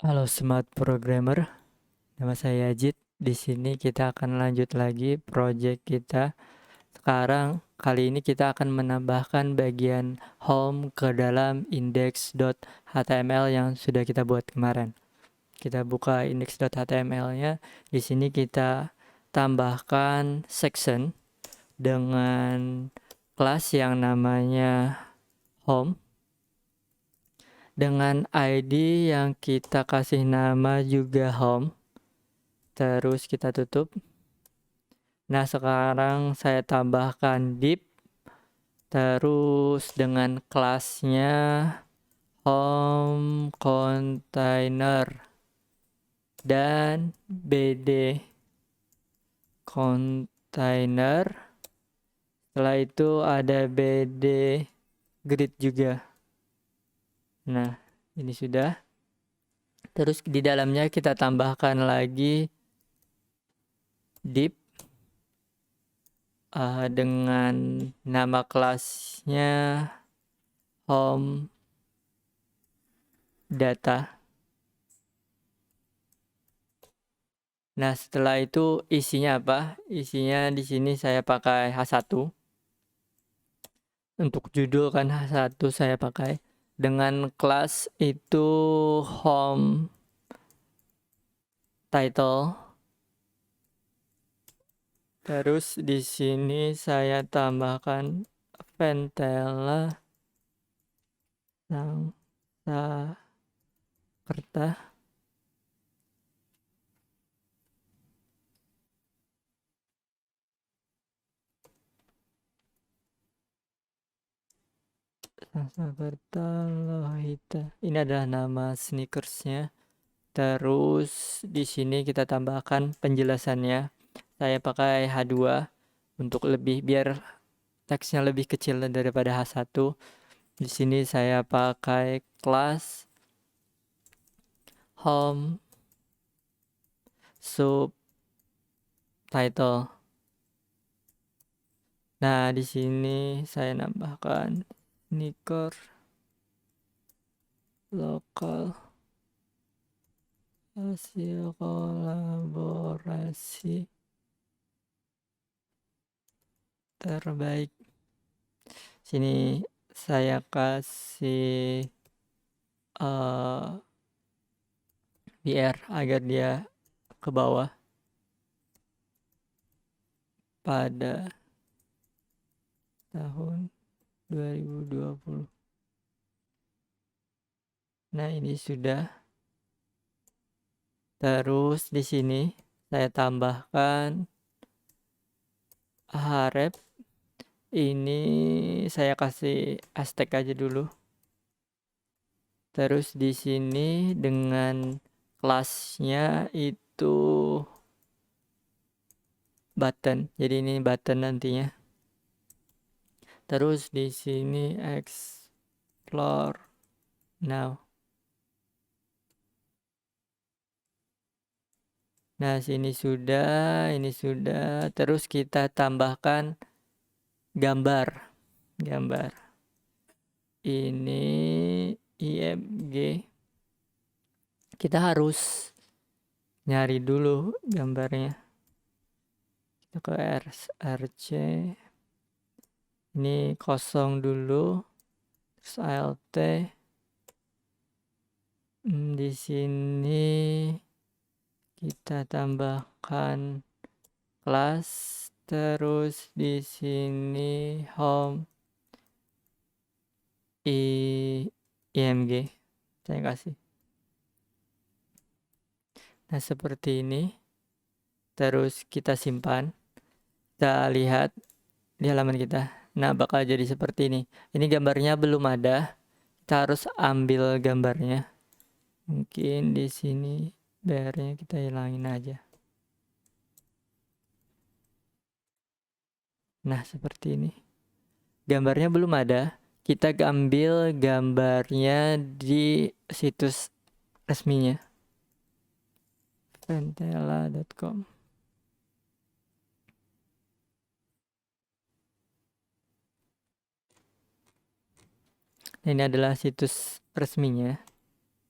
Halo Smart Programmer, nama saya Ajit. Di sini kita akan lanjut lagi project kita. Kali ini kita akan menambahkan bagian home ke dalam index.html yang sudah kita buat kemarin. Kita buka index.html-nya. Di sini kita tambahkan section dengan kelas yang namanya home dengan ID yang kita kasih nama juga home. Terus kita tutup. Nah, sekarang saya tambahkan div. Terus dengan kelasnya home container dan bd container. Setelah itu ada bd grid juga. Nah, ini sudah. Terus di dalamnya kita tambahkan lagi div dengan nama kelasnya home data. Nah, setelah itu isinya apa? Isinya di sini saya pakai H1. Untuk judul kan H1 saya pakai. Dengan kelas itu home title. Terus di sini saya tambahkan Ventela Sangskrta. Sangskrta Lohita. Ini adalah nama sneakersnya. Terus di sini kita tambahkan penjelasannya. Saya pakai H2 untuk biar teksnya lebih kecil daripada H1. Di sini saya pakai kelas home subtitle. Nah, di sini saya nambahkan sneaker lokal hasil kolaborasi terbaik. Sini saya kasih BR agar dia ke bawah pada tahun 2020. Nah, ini sudah. Terus di sini saya tambahkan href. Ini saya kasih hashtag aja dulu. Terus di sini dengan kelasnya itu button. Jadi ini button nantinya. Terus di sini explore now. Nah, ini sudah. Terus kita tambahkan gambar. Ini img. Kita harus nyari dulu gambarnya. Kita ke rc. Ini kosong dulu. Terus alt. Di sini kita tambahkan kelas. Terus di sini home img saya kasih. Nah, seperti ini. Terus kita simpan. Kita lihat di halaman kita. Nah, bakal jadi seperti ini. Ini gambarnya belum ada. Kita harus ambil gambarnya. Mungkin di sini BR-nya kita hilangin aja. Nah, seperti ini. Gambarnya belum ada. Kita ambil gambarnya di situs resminya. Ventela.com. Ini adalah situs resminya.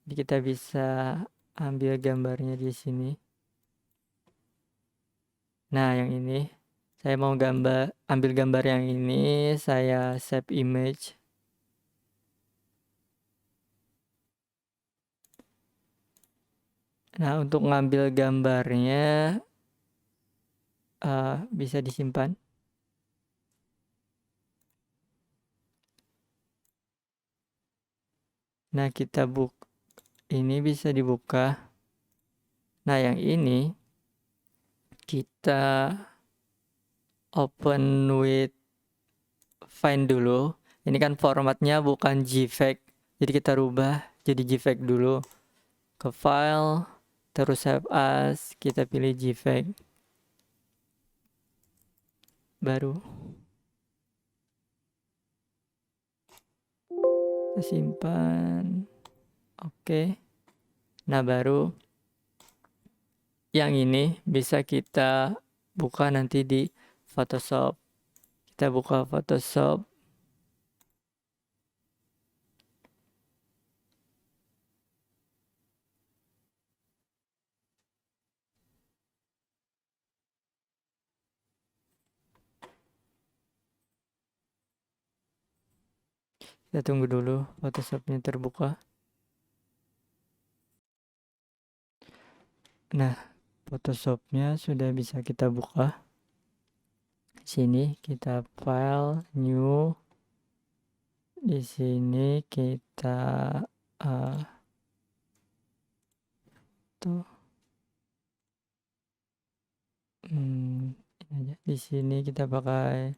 Jadi kita bisa ambil gambarnya di sini. Nah, yang ini saya mau ambil gambar yang ini, saya save image. Nah, untuk ngambil gambarnya bisa disimpan. Nah, ini bisa dibuka. Nah, yang ini kita open with Find dulu. Ini kan formatnya bukan JPEG, jadi kita rubah jadi JPEG dulu. Ke file, terus save as, kita pilih JPEG. Baru kita simpan. Oke. Nah, baru yang ini bisa kita buka nanti di Photoshop. Kita buka Photoshop. Kita tunggu dulu Photoshopnya terbuka. Nah, Photoshopnya sudah bisa kita buka. Sini kita file, new. Di sini kita ini aja. Di sini kita pakai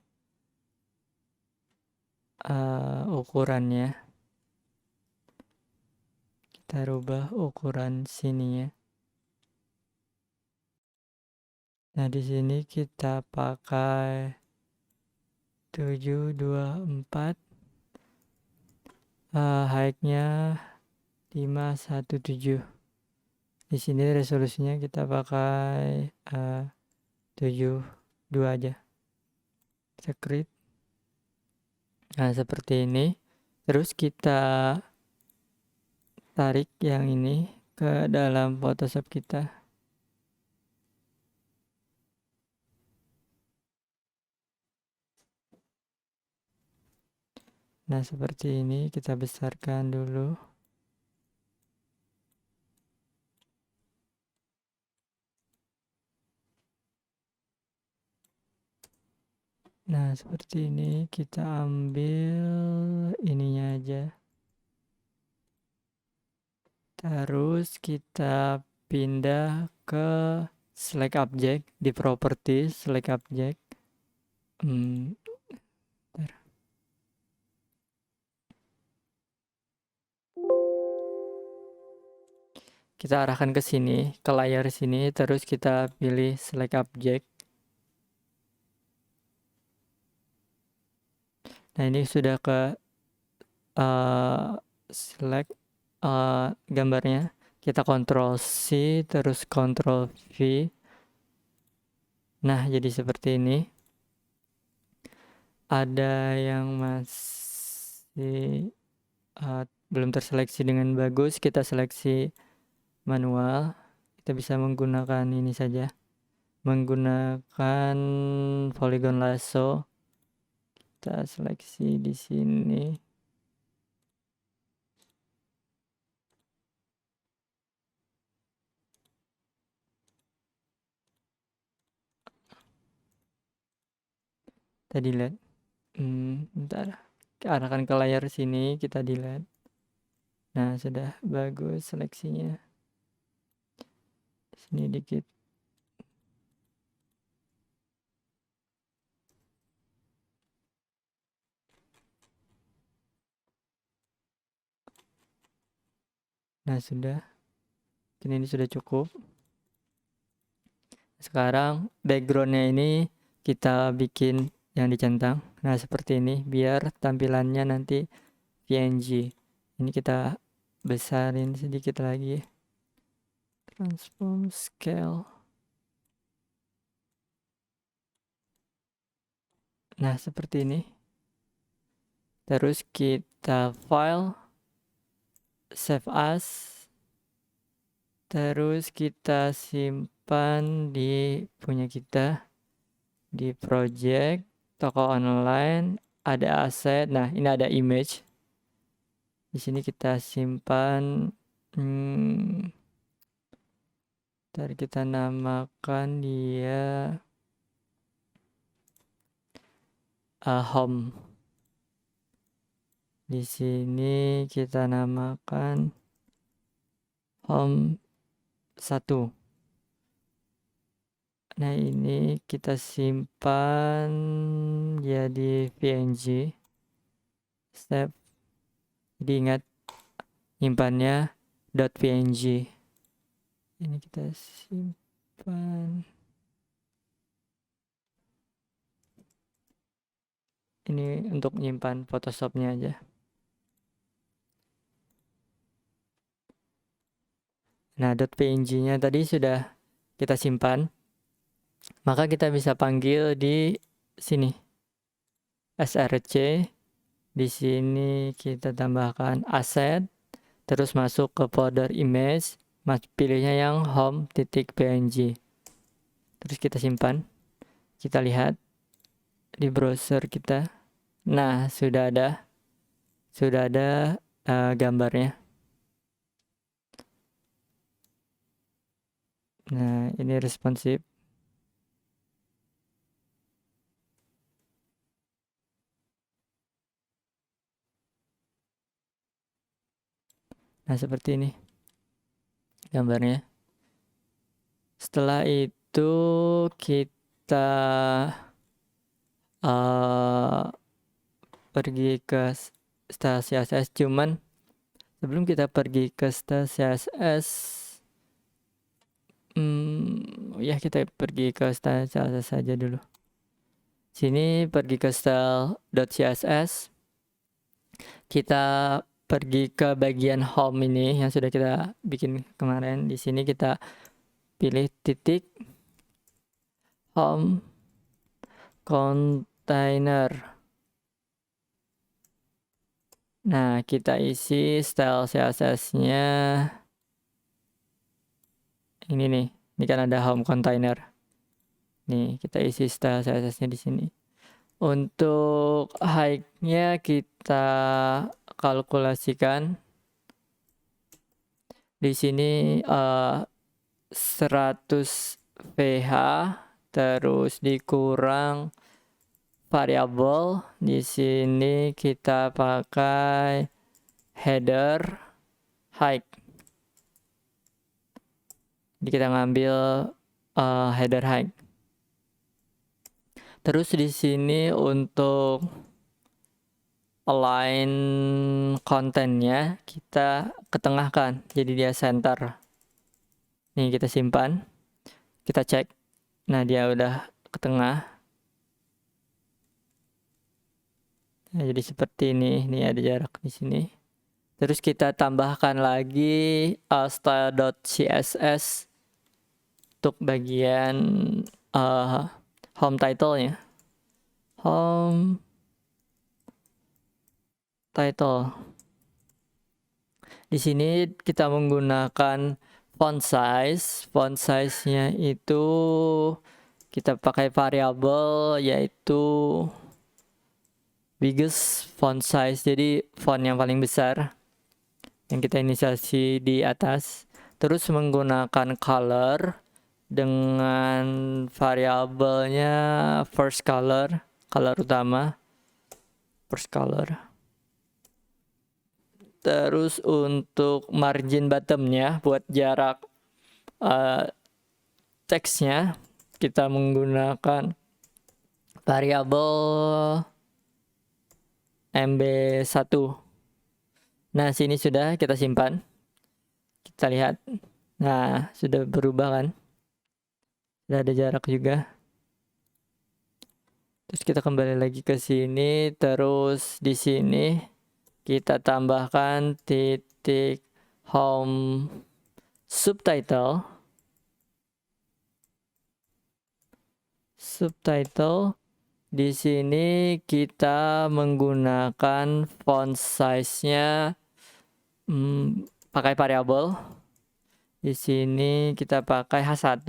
ukurannya. Kita rubah ukuran sini ya. Nah, di sini kita pakai 724. Height-nya 517. Di sini resolusinya kita pakai 72 aja. Kita create. Nah, seperti ini. Terus kita tarik yang ini ke dalam Photoshop kita. Nah, seperti ini kita besarkan dulu. Nah, seperti ini kita ambil ininya aja. Terus kita pindah ke select object di properties, select object. Kita arahkan ke sini, ke layar sini, terus kita pilih select object. Nah, ini sudah ke select gambarnya. Kita Ctrl C, terus Ctrl V. Nah, jadi seperti ini. Ada yang masih belum terseleksi dengan bagus, kita seleksi manual. Kita bisa menggunakan ini saja, menggunakan polygon lasso. Kita seleksi di sini. Kita delete. Bentar. Arahkan ke layar sini, kita delete. Nah, sudah bagus seleksinya. Sini dikit. Nah, sudah. Ini sudah cukup. Sekarang backgroundnya ini kita bikin yang dicentang. Nah, seperti ini biar tampilannya nanti PNG. Ini kita besarin sedikit lagi. Transform scale. Nah, seperti ini. Terus kita file, save as. Terus kita simpan di punya kita di project toko online, ada aset. Nah, ini ada image. Di sini kita simpan. Ntar kita namakan dia home. Di sini kita namakan home 1. Nah, ini kita simpan jadi PNG. Step. Jadi ingat nyimpannya .png. Ini kita simpan. Ini untuk nyimpan Photoshopnya aja. Nah, .png-nya tadi sudah kita simpan. Maka kita bisa panggil di sini. src. Di sini kita tambahkan aset. Terus masuk ke folder image. Pilihnya yang home.png. Terus kita simpan. Kita lihat di browser kita. Nah, sudah ada gambarnya. Nah, ini responsif. Nah, seperti ini gambarnya. Setelah itu kita pergi ke style CSS. Cuman sebelum kita pergi ke style CSS, ya kita pergi ke style CSS saja dulu. Sini pergi ke style.css. Kita pergi ke bagian home ini yang sudah kita bikin kemarin. Di sini kita pilih titik home container. Nah, kita isi style CSS-nya. Ini nih. Ini kan ada home container. Nih, kita isi style CSS-nya di sini. Untuk height-nya kita kalkulasikan. Di sini 100 VH terus dikurang variabel. Di sini kita pakai header height. Jadi kita ngambil header height. Terus di sini untuk align kontennya kita ketengahkan, jadi dia center. Nih kita simpan, kita cek. Nah, dia udah ke tengah. Nah, jadi seperti ini. Ini ada jarak di sini. Terus kita tambahkan lagi style.css untuk bagian home title-nya. Home title. Di sini kita menggunakan font size. Font size-nya itu kita pakai variabel yaitu biggest font size. Jadi font yang paling besar yang kita inisiasi di atas. Terus menggunakan color dengan variabelnya first color utama, first color. Terus untuk margin bottomnya buat jarak teksnya kita menggunakan variabel MB1. Nah, sini sudah kita simpan. Kita lihat. Nah, sudah berubah kan? Sudah ada jarak juga. Terus kita kembali lagi ke sini. Terus di sini kita tambahkan titik home subtitle. Di sini kita menggunakan font size-nya pakai variabel Di sini kita pakai H1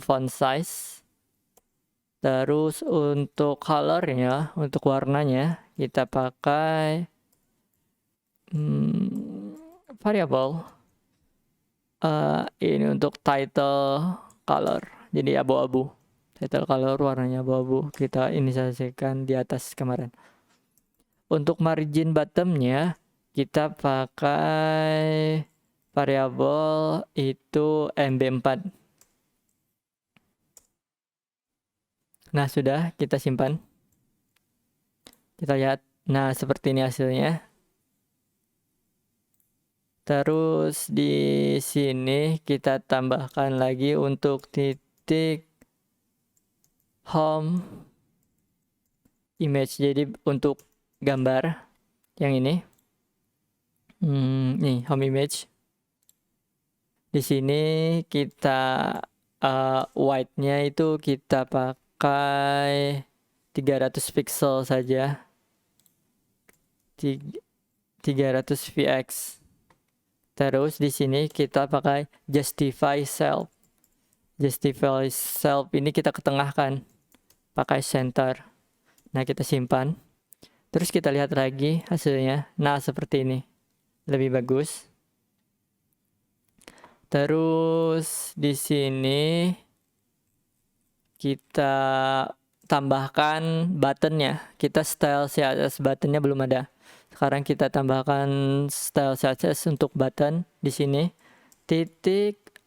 font size. Terus untuk colornya, untuk warnanya kita pakai variable. Ini untuk title color, jadi abu-abu. Title color warnanya abu-abu, kita inisiasikan di atas kemarin. Untuk margin bottomnya kita pakai variabel itu MB4. Nah, sudah kita simpan. Kita lihat. Nah, seperti ini hasilnya. Terus di sini kita tambahkan lagi untuk titik home image. Jadi untuk gambar yang ini. Nih, home image. Di sini kita white-nya itu kita pakai 300 pixel saja. 300 px. Terus di sini kita pakai justify self. Justify self ini kita ketengahkan pakai center. Nah, kita simpan. Terus kita lihat lagi hasilnya. Nah, seperti ini. Lebih bagus. Terus di sini kita tambahkan buttonnya. Kita style CSS buttonnya belum ada. Sekarang kita tambahkan style CSS untuk button di sini. Titik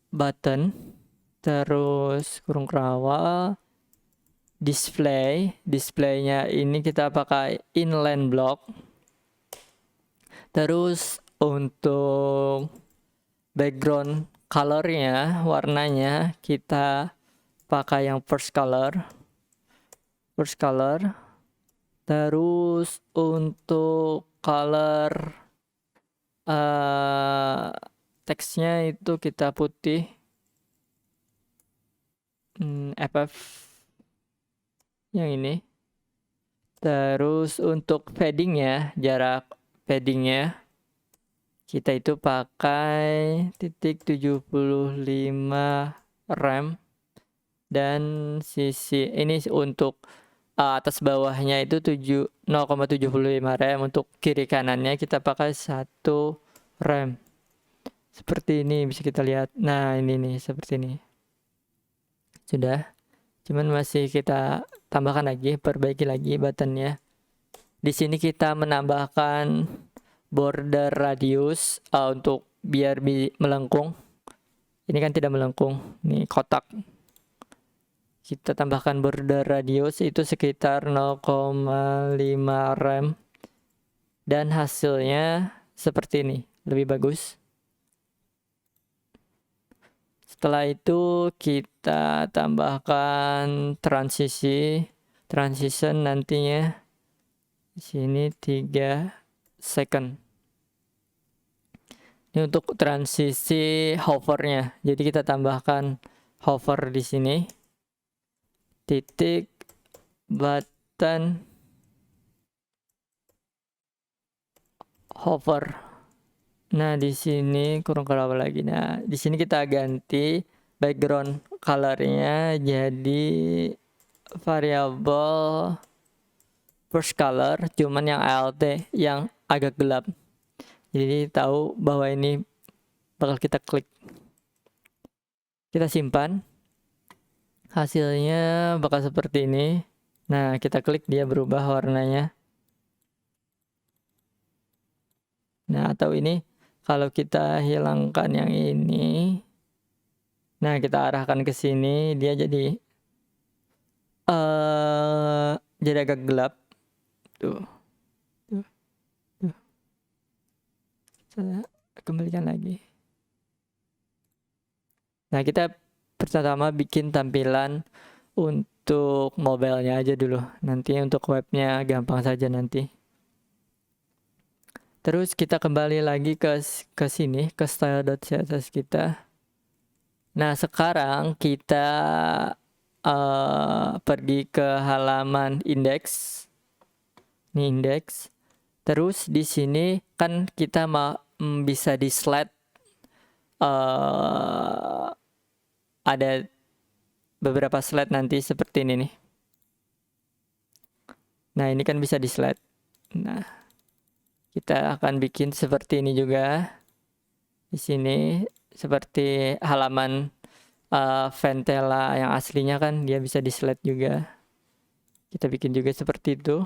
button, terus kurung kawal, displaynya ini kita pakai inline block. Terus untuk background colornya, warnanya kita pakai yang first color. Terus untuk color teksnya itu kita putih, FF yang ini. Terus untuk paddingnya, jarak paddingnya kita itu pakai titik 75 rem, dan sisi ini untuk atas bawahnya itu 0,75 rem. Untuk kiri kanannya kita pakai 1 rem. Seperti ini bisa kita lihat. Nah, ini nih seperti ini. Sudah. Cuman masih kita tambahkan lagi, perbaiki lagi buttonnya. Di sini kita menambahkan border radius untuk biar melengkung. Ini kan tidak melengkung, ini kotak. Kita tambahkan border radius itu sekitar 0,5 rem. Dan hasilnya seperti ini, lebih bagus. Setelah itu kita tambahkan transition nantinya. Di sini 3 second. Ini untuk transisi hovernya. Jadi kita tambahkan hover di sini. Titik button hover. Nah, di sini kurang kalau lagi. Nah, di sini kita ganti background colornya jadi variabel first color, cuman yang ALT yang agak gelap. Jadi tahu bahwa ini bakal kita klik. Kita simpan. Hasilnya bakal seperti ini. Nah, kita klik dia berubah warnanya. Nah, atau ini kalau kita hilangkan yang ini. Nah, kita arahkan ke sini, dia jadi agak gelap. Tuh. Saya kembalikan lagi. Nah, kita pertama bikin tampilan untuk mobile-nya aja dulu. Nanti untuk webnya gampang saja nanti. Terus kita kembali lagi ke sini, ke style.css kita. Nah, sekarang kita pergi ke halaman index. Ini index. Terus di sini kan kita bisa di slide. Ada beberapa slide nanti seperti ini nih. Nah, ini kan bisa di slide. Nah, kita akan bikin seperti ini juga. Di sini seperti halaman Ventela yang aslinya kan dia bisa di slide juga. Kita bikin juga seperti itu.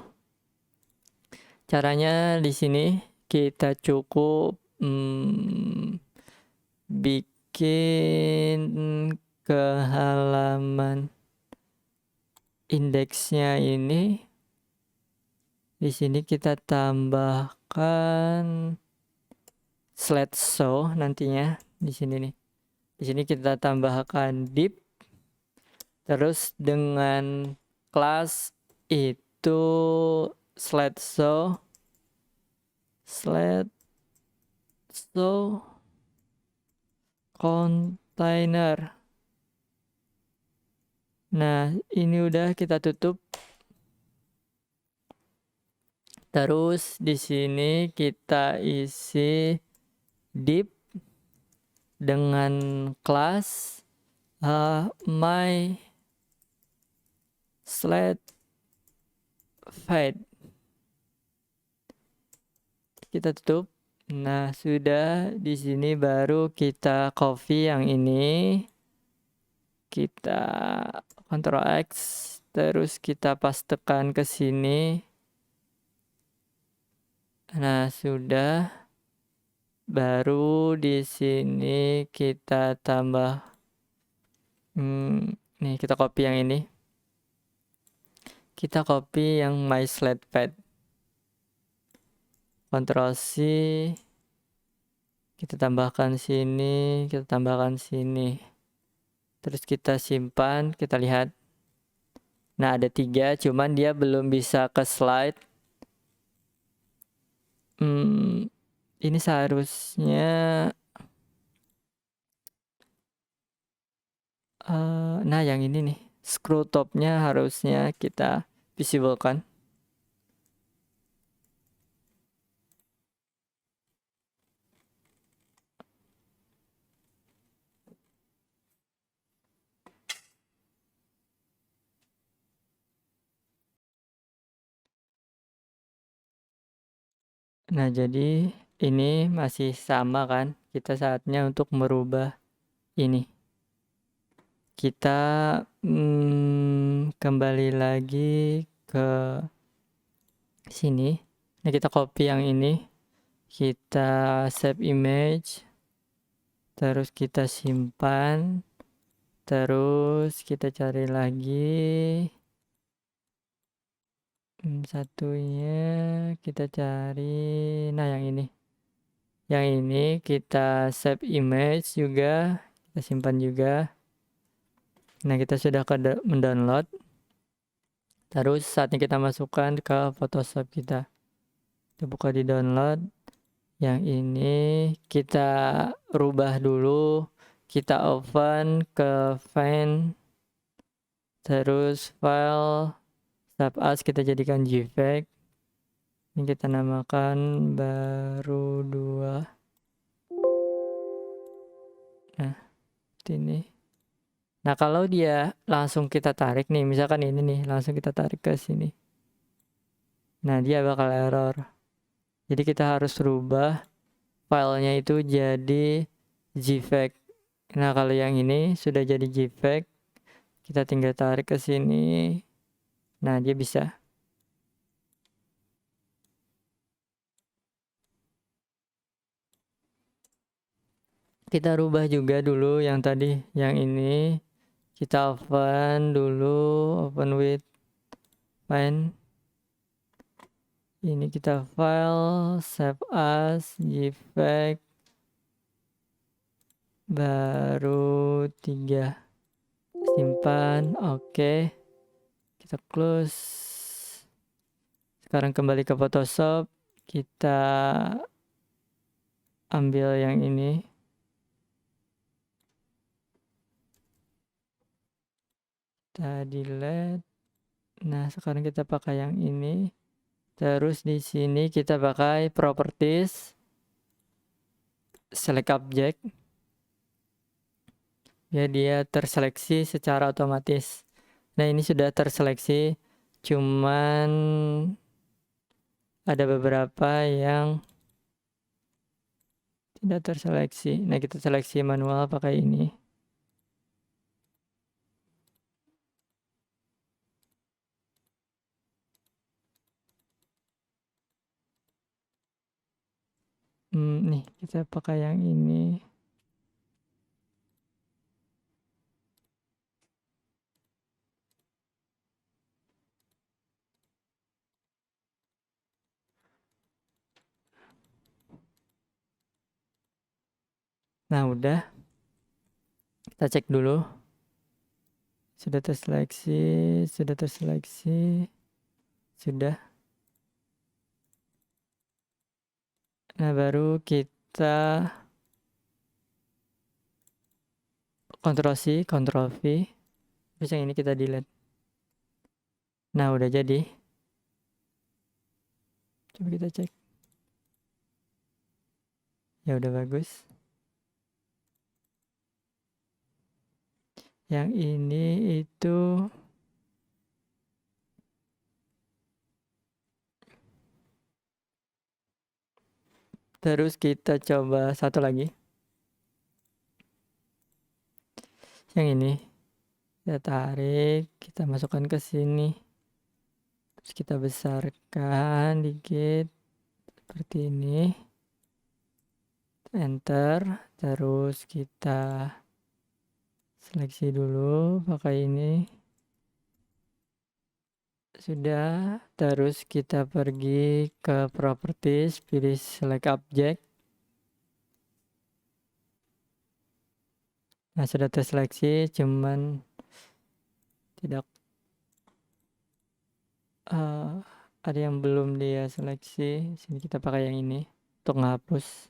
Caranya di sini kita cukup bikin ke halaman indeksnya ini. Di sini kita tambahkan slideshow nantinya di sini nih. Di sini kita tambahkan div. Terus dengan kelas itu slideshow container. Nah, ini udah kita tutup. Terus di sini kita isi div dengan kelas my slide fade. Kita tutup. Nah, sudah. Di sini baru kita copy yang ini. Kita Ctrl X, terus kita pastekan ke sini. Nah, sudah. Baru di sini kita tambah nih, kita copy yang ini. Kita copy yang my slide pad. Ctrl C. Kita tambahkan sini, kita tambahkan sini. Terus kita simpan, kita lihat. Nah, ada 3, cuman dia belum bisa ke slide. Ini seharusnya nah yang ini nih, screw topnya harusnya kita visible kan. Nah, jadi ini masih sama kan, kita saatnya untuk merubah ini. Kita kembali lagi ke sini. Nah, kita copy yang ini, kita save image, terus kita simpan, terus kita cari lagi satunya, kita cari. Nah, yang ini kita save image juga, kita simpan juga. Nah, kita sudah mendownload. Terus saatnya kita masukkan ke Photoshop kita. Kita buka di download. Yang ini kita rubah dulu. Kita open ke Find. Terus file save as kita jadikan JPEG. Ini kita namakan baru 2. Nah, ini. Nah, kalau dia langsung kita tarik nih, misalkan ini nih, langsung kita tarik ke sini. Nah, dia bakal error. Jadi kita harus rubah filenya itu jadi JPEG. Nah, kalau yang ini sudah jadi JPEG, kita tinggal tarik ke sini. Nah, dia bisa. Kita rubah juga dulu yang tadi, yang ini. Kita open dulu, open with Find. Ini kita file, save as, JPEG, baru 3. Simpan, oke. Kita close. Sekarang kembali ke Photoshop, kita ambil yang ini. Kita delete. Nah, sekarang kita pakai yang ini. Terus di sini kita pakai properties. select object, ya dia terseleksi secara otomatis. Nah ini sudah terseleksi, cuman ada beberapa yang tidak terseleksi. Nah kita seleksi manual pakai ini. Nih kita pakai yang ini. Nah udah, kita cek dulu. Sudah terseleksi, sudah terseleksi, sudah. Nah baru kita Ctrl C, Ctrl V. Terus yang ini kita delete. Nah udah jadi. Coba kita cek. Ya udah bagus. Yang ini itu terus kita coba satu lagi. Yang ini kita tarik, kita masukkan ke sini. Terus kita besarkan dikit seperti ini. Enter, terus kita seleksi dulu pakai ini. Sudah, terus kita pergi ke properties, pilih select object. Nah sudah terseleksi, cuman tidak ada yang belum dia seleksi. Sini kita pakai yang ini untuk menghapus.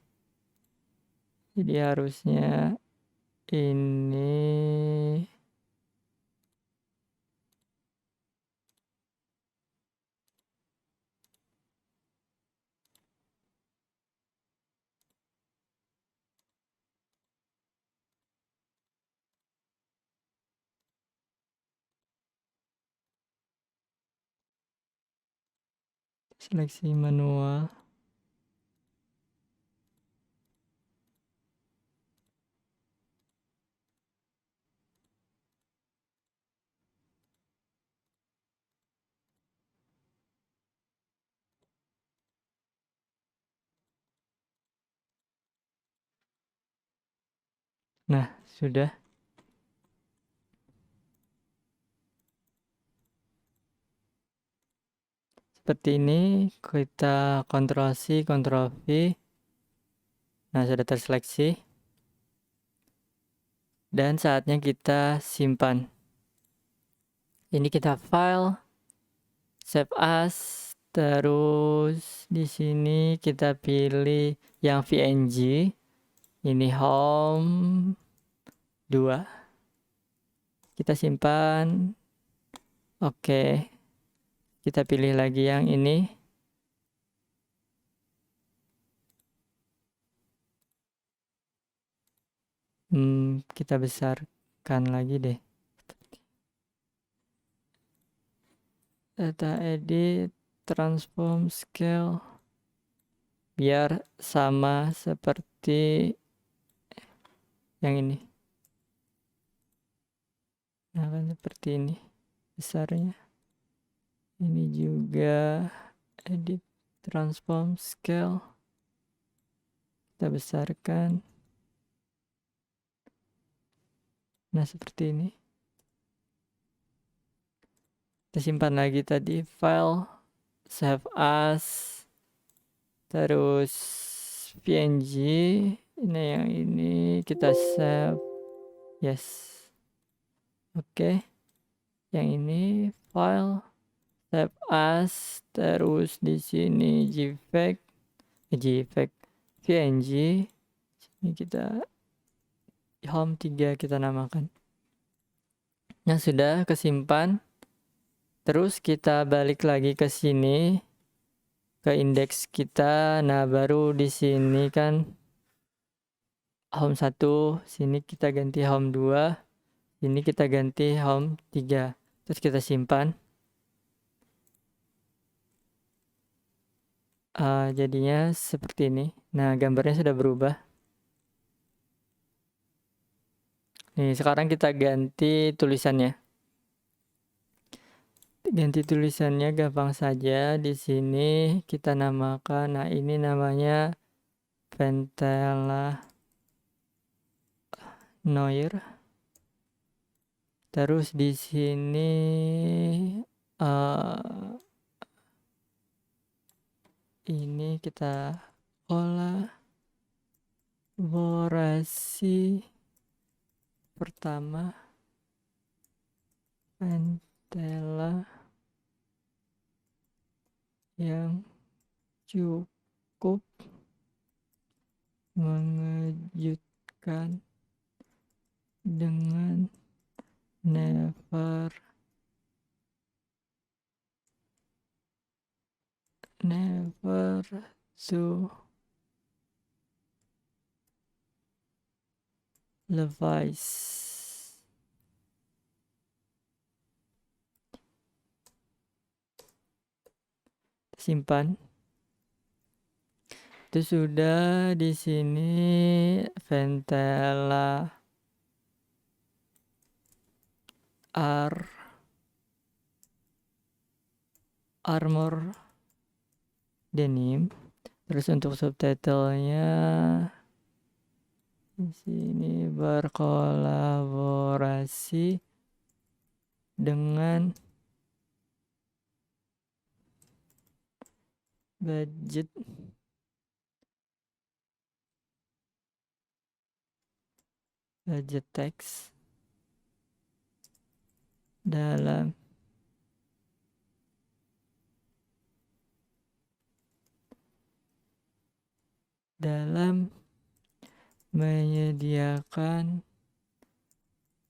Jadi harusnya ini seleksi manual. Nah sudah. Seperti ini, kita Ctrl C, Ctrl V. Nah sudah terseleksi. Dan saatnya kita simpan. Ini kita file, save as, terus di sini kita pilih yang PNG. Ini home 2. Kita simpan. Oke. Kita pilih lagi yang ini. Kita besarkan lagi deh. Data edit, transform scale. Biar sama seperti yang ini. Nah kan seperti ini besarnya. Ini juga edit, transform scale. Kita besarkan. Nah seperti ini. Kita simpan lagi tadi file, save as, terus PNG. Ini yang ini kita save. Yes. Oke. Yang ini file, save as, terus di sini JPEG, PNG. Ini kita home 3 kita namakan. Nah sudah kesimpan. Terus kita balik lagi ke sini, ke indeks kita. Nah baru di sini kan home 1, sini kita ganti home 2, sini kita ganti home 3. Terus kita simpan. Jadinya seperti ini. Nah, gambarnya sudah berubah. Nih, sekarang kita ganti tulisannya. Ganti tulisannya gampang saja. Di sini kita namakan, nah ini namanya Ventela Noir. Terus di sini ini kita kolaborasi pertama Ventela yang cukup mengejutkan dengan never to Levi's. Simpan. Itu sudah. Di sini Ventela Armor Denim. Terus untuk subtitlenya di sini berkolaborasi dengan budget teks dalam menyediakan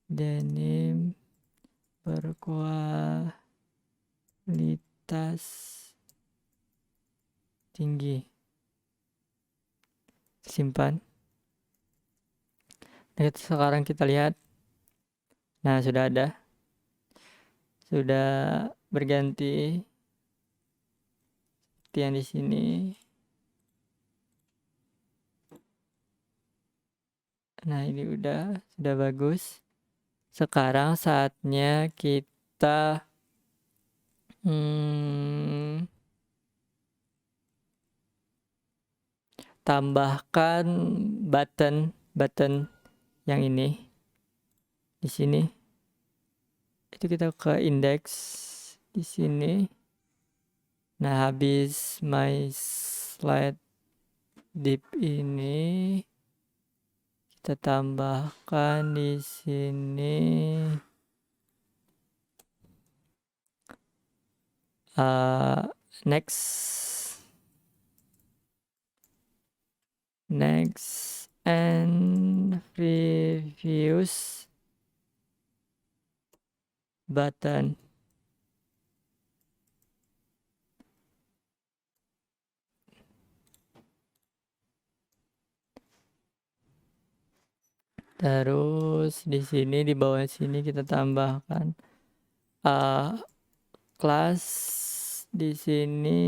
denim berkualitas tinggi. Simpan. Nah, sekarang kita lihat. Nah, sudah ada. Sudah berganti seperti yang di sini. Nah, ini sudah bagus. Sekarang saatnya kita tambahkan button yang ini di sini. Itu kita ke index di sini. Nah, habis my slide div ini kita tambahkan di sini next and previous button. Terus di sini di bawah sini kita tambahkan kelas di sini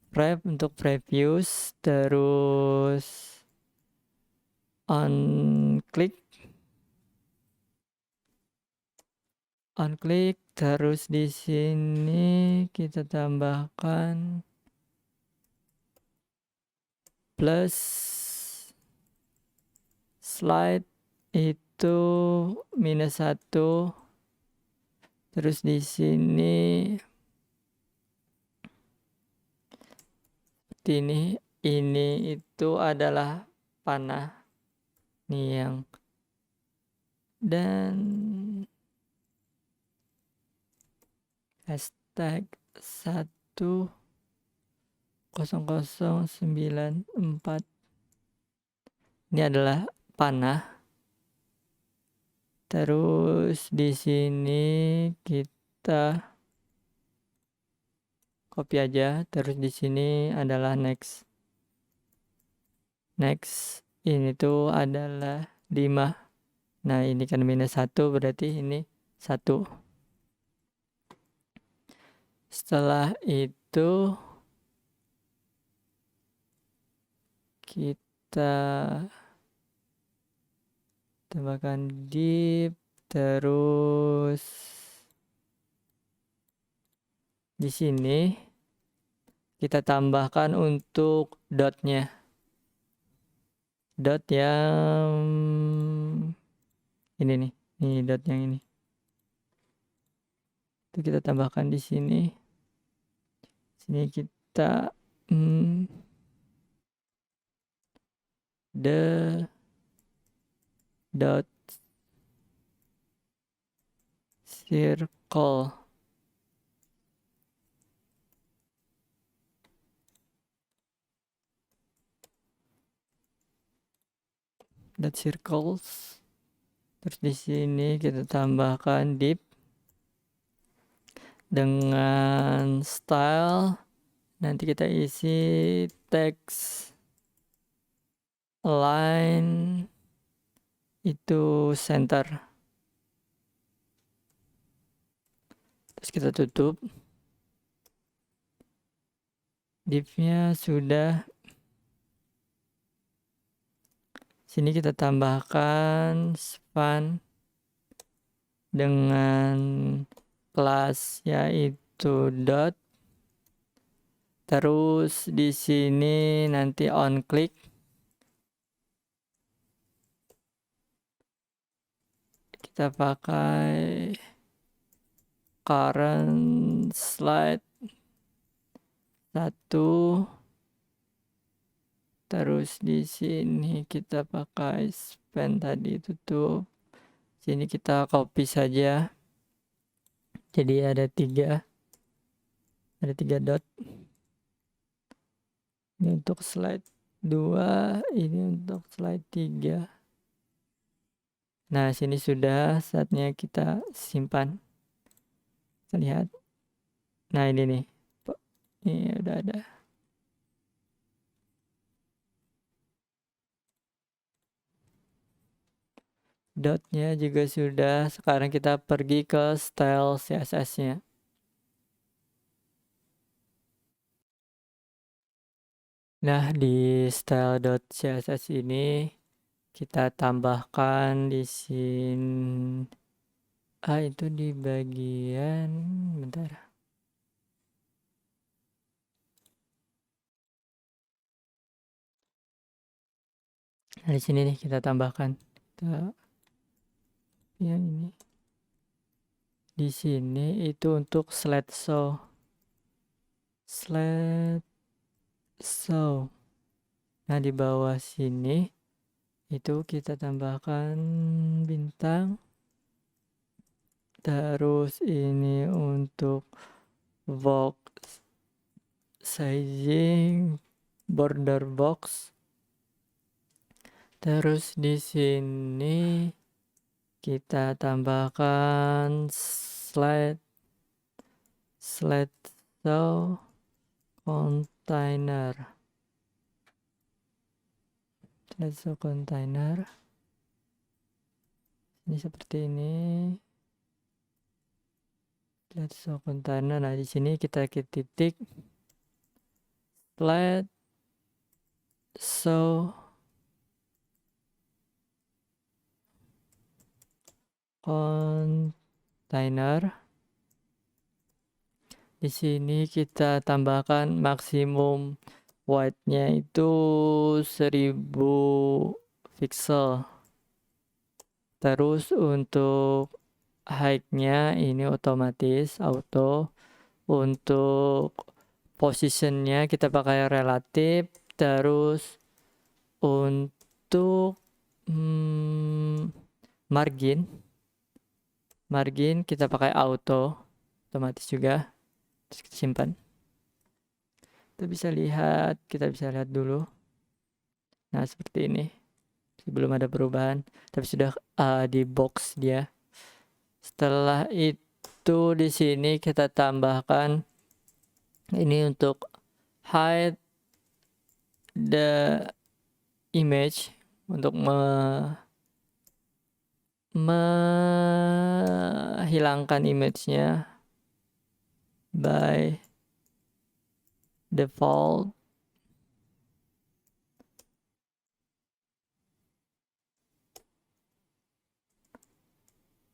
prep untuk previews, terus on click, terus di sini kita tambahkan plus slide itu -1. Terus di sini seperti ini itu adalah panah nih yang, dan hashtag 10094 ini adalah panah. Terus di sini kita copy aja. Terus di sini adalah next. Next, ini tuh adalah 5. Nah, ini kan minus 1, berarti ini 1. Setelah itu kita tambahkan div, terus di sini kita tambahkan untuk dotnya. Dot yang ini nih, ini dot yang ini. Itu kita tambahkan di sini. Sini kita the dot circle. Dot circles. Terus di sini kita tambahkan div dengan style. Nanti kita isi text align itu center. Terus kita tutup. Divnya sudah. Sini kita tambahkan span dengan kelas yaitu dot. Terus di sini nanti on click. Kita pakai current slide 1. Terus di sini kita pakai span tadi tutup. Sini kita copy saja. Jadi ada 3 dot. Ini untuk slide 2, ini untuk slide 3. Nah, sini sudah, saatnya kita simpan. Kita lihat. Nah, ini nih. Ini udah ada. Dotnya juga sudah. Sekarang kita pergi ke style CSS-nya. Nah, di style.css ini kita tambahkan di sini. Itu di bagian bentar. Nah, di sini nih kita tambahkan. Yang ini. Di sini itu untuk slideshow. Nah, di bawah sini itu kita tambahkan bintang. Terus ini untuk box sizing, border box. Terus di sini kita tambahkan slideshow container. Slideshow container. Ini seperti ini. Slideshow container. Nah, di sini kita titik slideshow container. Di sini kita tambahkan maksimum width-nya itu 1000 pixel. Terus untuk height-nya ini otomatis auto. Untuk position-nya kita pakai relatif. Terus untuk margin kita pakai auto, otomatis juga. Terus kita simpan. Kita bisa lihat dulu. Nah, seperti ini. Belum ada perubahan, tapi sudah di box dia. Setelah itu di sini kita tambahkan ini untuk hide the image untuk menghilangkan image-nya by default.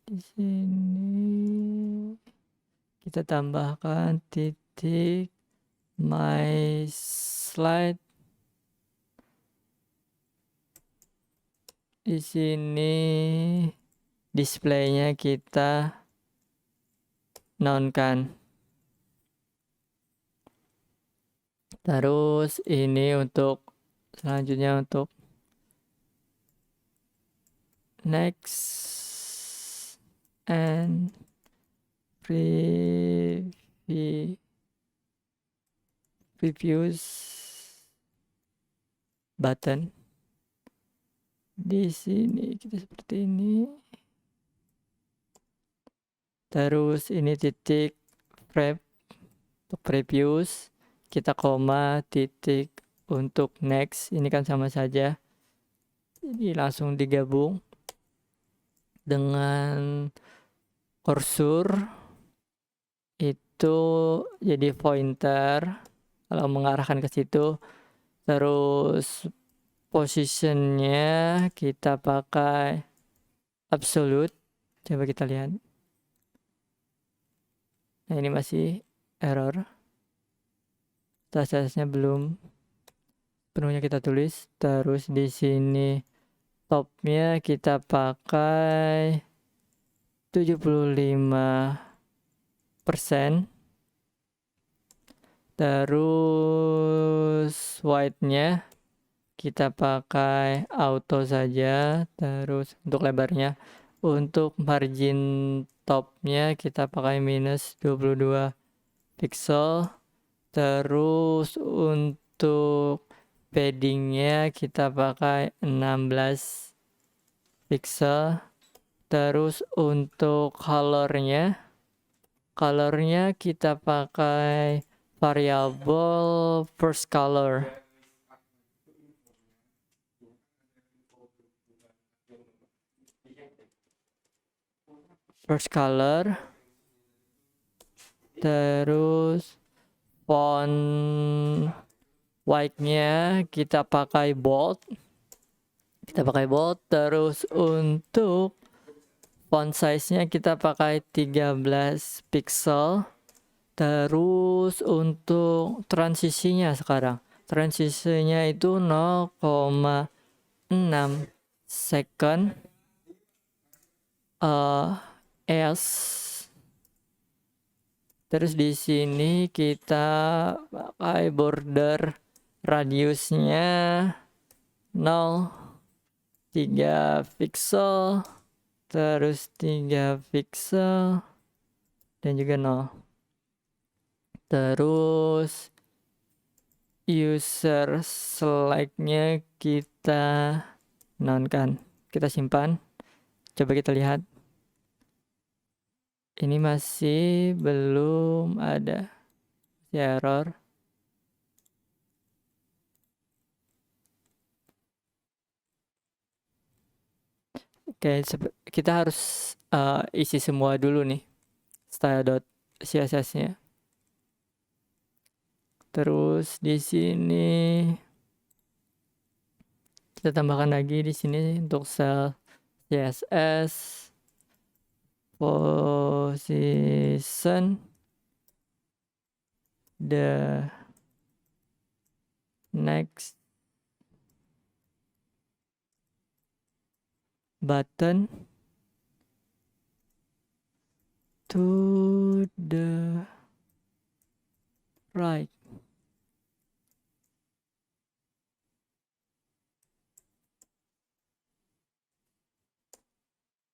Di sini kita tambahkan titik my slide. Di sini displaynya kita nonkan. Terus ini untuk selanjutnya untuk next and previews button. Di sini kita seperti ini. Terus ini titik prep untuk previews, kita koma titik untuk next. Ini kan sama saja. Jadi langsung digabung dengan kursor itu jadi pointer kalau mengarahkan ke situ. Terus positionnya kita pakai absolute. Coba kita lihat. Nah, ini masih error. Statusnya belum penuhnya kita tulis. Terus di sini topnya kita pakai 75%. Terus white-nya kita pakai auto saja. Terus untuk lebarnya, untuk margin topnya kita pakai minus 22 pixel. Terus untuk paddingnya kita pakai 16 pixel. Terus untuk colornya kita pakai variabel first color. First color. Terus font white-nya kita pakai bold. Terus untuk font size-nya kita pakai 13 pixel. Terus untuk transisinya sekarang, transisinya itu 0,6 second s. Terus di sini kita pakai border radiusnya 3 pixel, terus 3 pixel dan juga 0. Terus user select-nya kita nonkan, kita simpan. Coba kita lihat. Ini masih belum ada, masih error. Oke, kita harus isi semua dulu nih style.css-nya. Terus di sini kita tambahkan lagi di sini untuk style CSS position the next button to the right.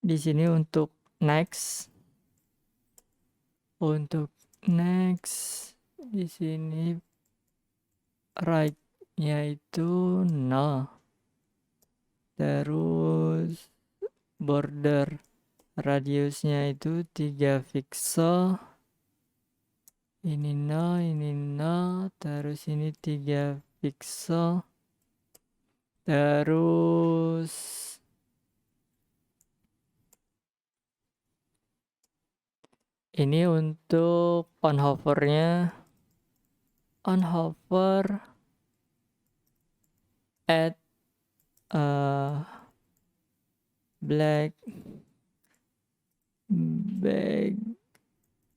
Di sini untuk next, di sini right-nya itu 0. Terus border radiusnya itu 3 pixel. Ini 0, terus ini 3 pixel. Terus ini untuk on hovernya, on hover add black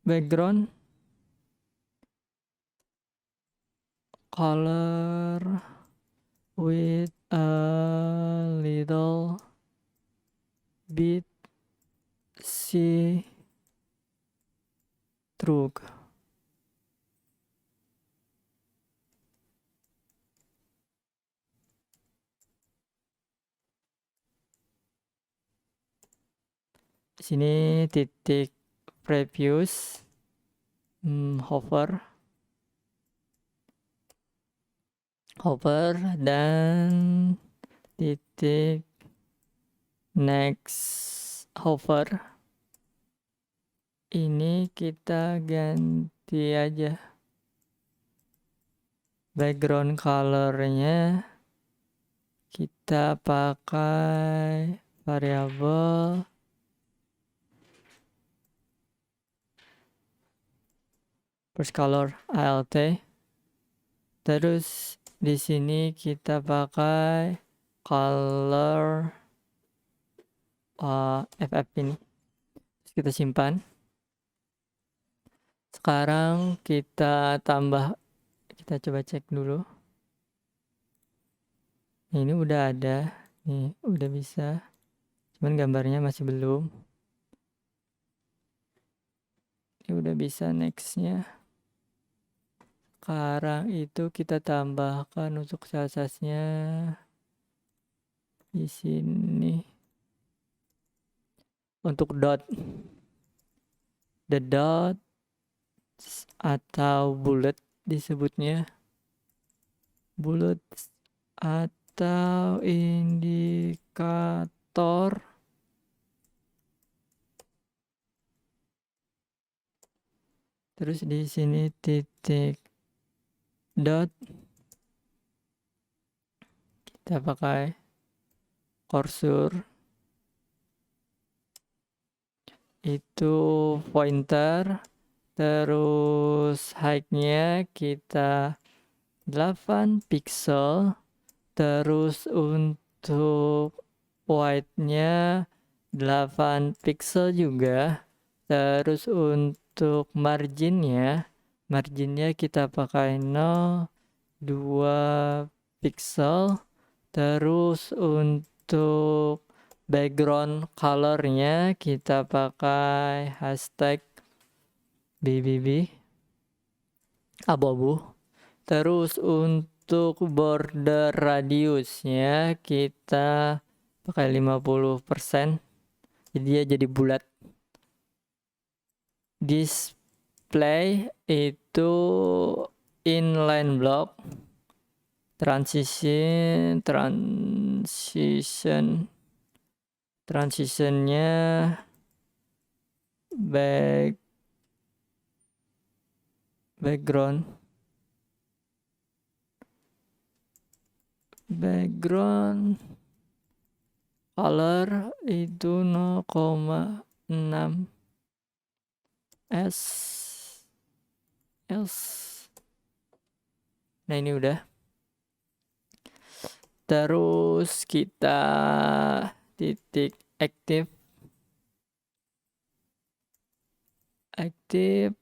background color with a little bit see through. Sini titik previews, hover dan titik next hover. Ini kita ganti aja background colornya, kita pakai variabel first color alt. Terus di sini kita pakai color FF ini. Terus kita simpan. Sekarang kita tambah, kita coba cek dulu. Ini udah ada, nih udah bisa, cuman gambarnya masih belum. Ini udah bisa nextnya. Sekarang itu kita tambahkan untuk size-nya di sini. Untuk dot, the dot atau bullet disebutnya, bullet atau indikator. Terus di sini titik dot, kita pakai cursor, itu pointer. Terus height-nya kita 8 pixel. Terus untuk width-nya 8 pixel juga. Terus untuk marginnya kita pakai 0,2 pixel. Terus untuk background colornya kita pakai hashtag BBB abu-abu. Terus untuk border radiusnya kita pakai 50%, jadi dia jadi bulat. Display itu inline block, transitionnya background color itu 0,6 else. Nah ini udah. Terus kita titik aktif.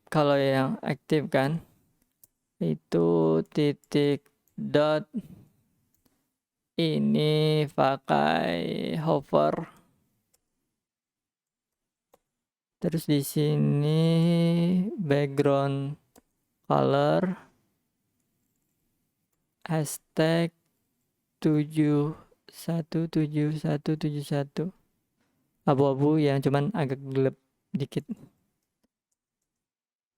Kalau yang aktif kan itu titik dot, ini pakai hover. Terus di sini background color hashtag 717171 abu-abu yang cuman agak gelap dikit.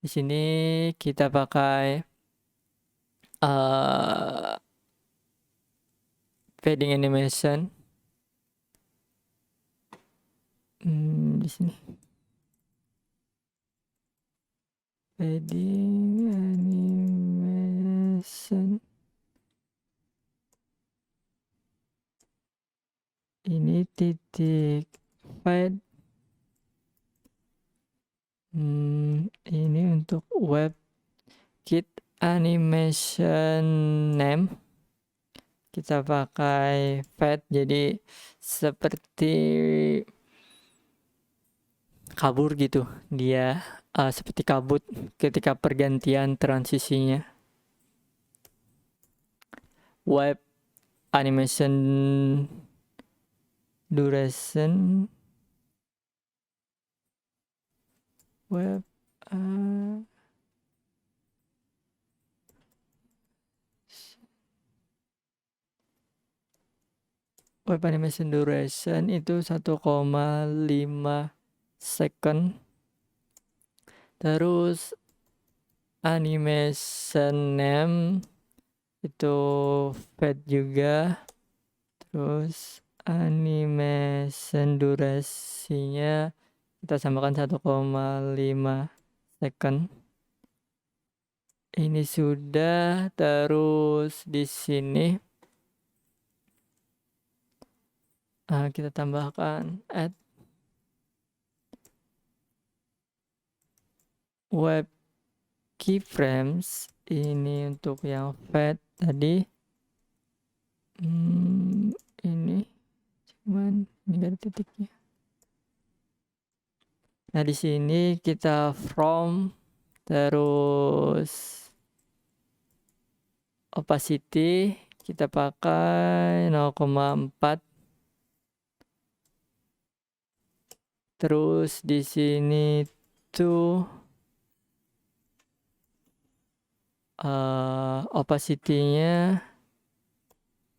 Di sini kita pakai fading animation. Di sini fading animation. ini titik fade. Ini untuk WebKit animation name kita pakai fade, jadi seperti kabur gitu dia, seperti kabut ketika pergantian transisinya. Web animation duration, web web animation duration itu 1,5 second. Terus animation name itu fade juga. Terus animation durasinya kita samakan 1,5 second. Ini sudah. Terus di sini kita tambahkan add web keyframes. Ini untuk yang fade tadi. Ini cuman ini ada titiknya. Nah, di sini kita from, terus opacity kita pakai 0,4. Terus di sini tuh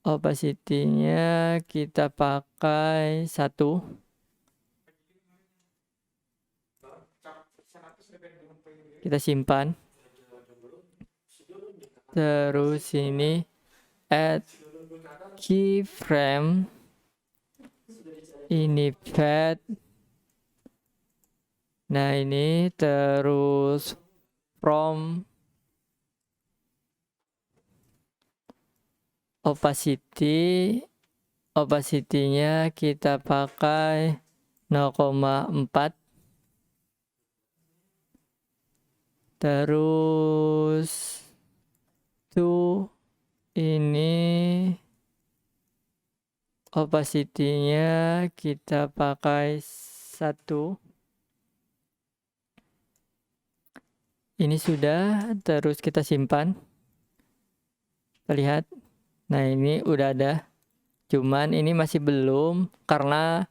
opacity-nya kita pakai 1. Kita simpan. Terus ini add keyframe, ini fade. Nah, ini terus from opacity-nya kita pakai 0,4. Terus tuh ini opacity-nya kita pakai 1. Ini sudah. Terus kita simpan. Kita lihat. Nah, ini udah ada. Cuman ini masih belum karena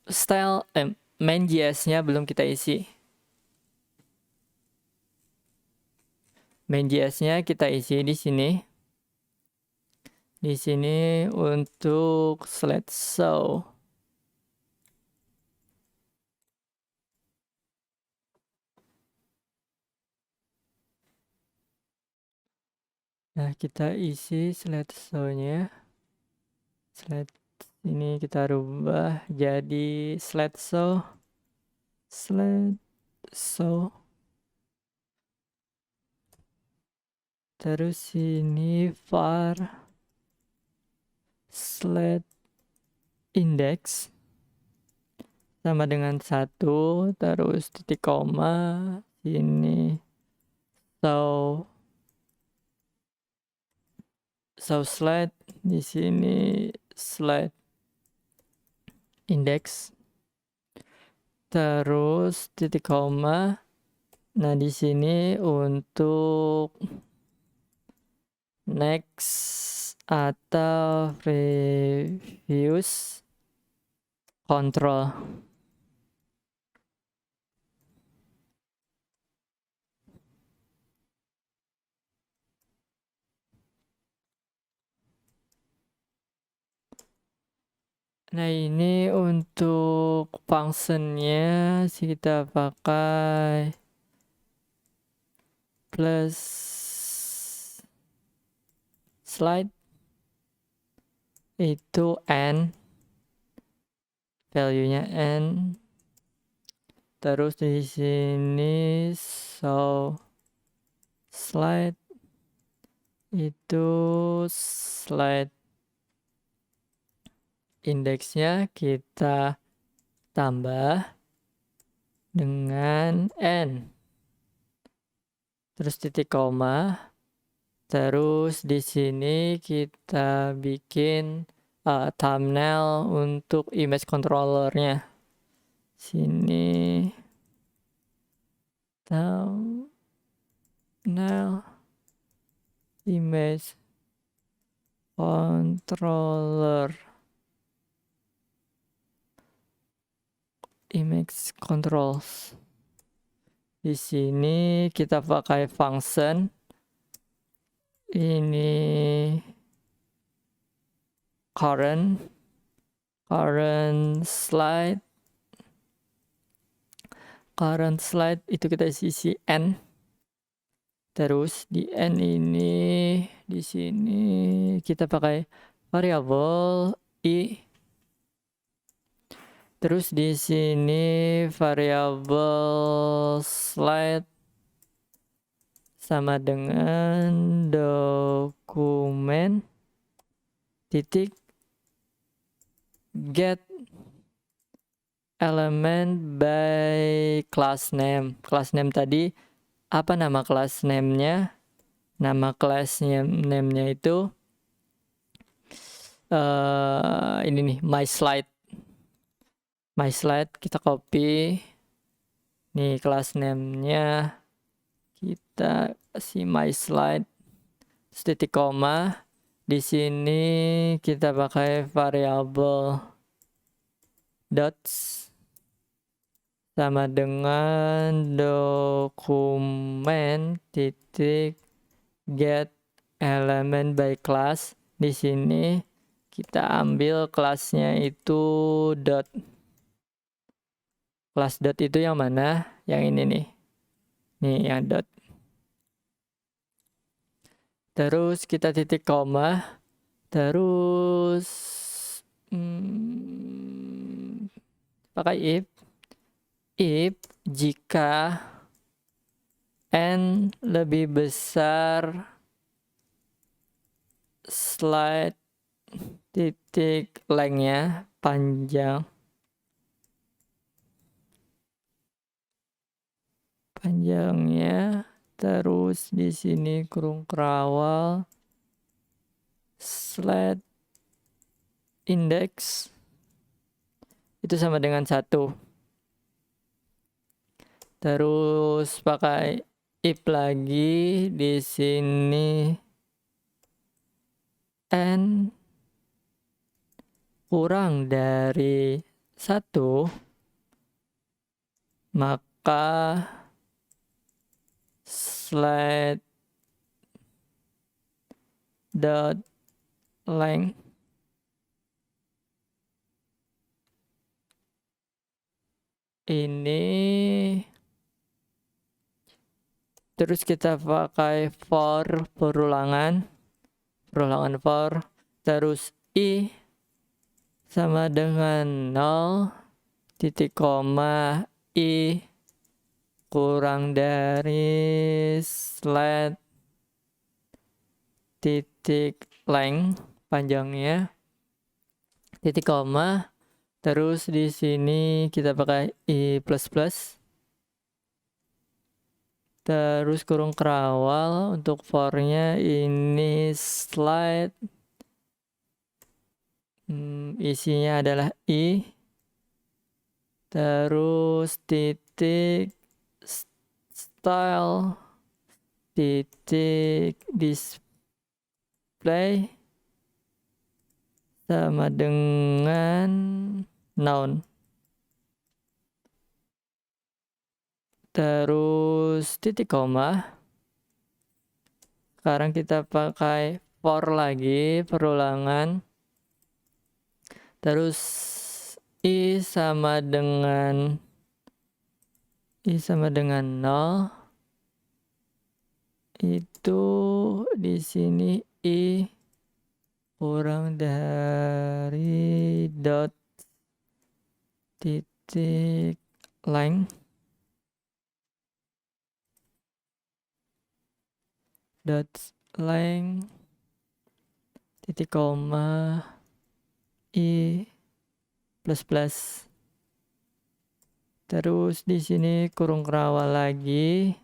style main.js-nya belum kita isi. Main.js-nya kita isi di sini. Di sini untuk slideshow. Nah, kita isi slideshow-nya. Slide ini kita rubah jadi slideshow. Terus ini var slide index sama dengan 1, terus titik koma. Ini show slide, di sini slide index, terus titik koma. Nah, di sini untuk next atau previous control. Nah, ini untuk functionnya kita pakai plus slide itu n, value-nya n. Terus di sini show slide itu slide indeksnya kita tambah dengan n, terus titik koma, terus di sini kita bikin thumbnail untuk image controllernya. Sini thumbnail image controller, image controls. Di sini kita pakai function ini current slide itu kita isi n. Terus di n ini di sini kita pakai variabel i. Terus di sini variabel slide sama dengan dokumen titik get element by class name. Class name tadi apa nama class name-nya? Nama class name-nya itu ini nih, my slide. My slide kita copy. Nih class name-nya kita kasih my slide. Titik koma. Di sini kita pakai variabel dots sama dengan dokumen titik get element by class. Di sini kita ambil kelasnya itu dot. Kelas dot itu yang mana? Yang ini nih. Nih yang dot. Terus kita titik koma. Terus pakai if jika n lebih besar slide titik lengthnya, panjangnya, terus di sini kurung kerawal slide index itu sama dengan 1. Terus pakai if lagi di sini n kurang dari 1, maka slide dot length ini. Terus kita pakai for perulangan for, terus i sama dengan 0 titik koma i kurang dari slide titik length panjangnya titik koma. Terus di sini kita pakai i++. Terus kurung kerawal untuk for-nya ini slide isinya adalah i, terus titik style titik display sama dengan noun. Terus titik koma. Sekarang kita pakai for lagi perulangan. Terus i sama dengan 0. Itu di sini i kurang dari dot titik length dot length titik koma i plus. Terus di sini kurung kerawal lagi.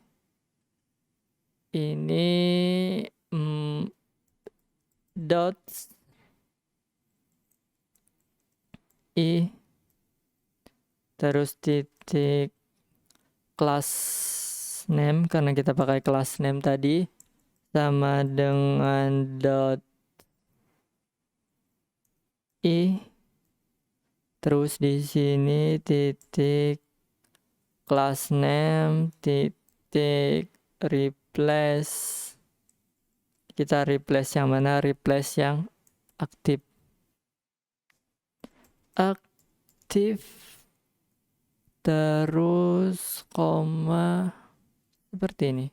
Ini dots i, terus titik class name karena kita pakai class name tadi sama dengan dot i. Terus di sini titik class name titik replace. Kita replace yang mana? Replace yang aktif. Terus koma seperti ini.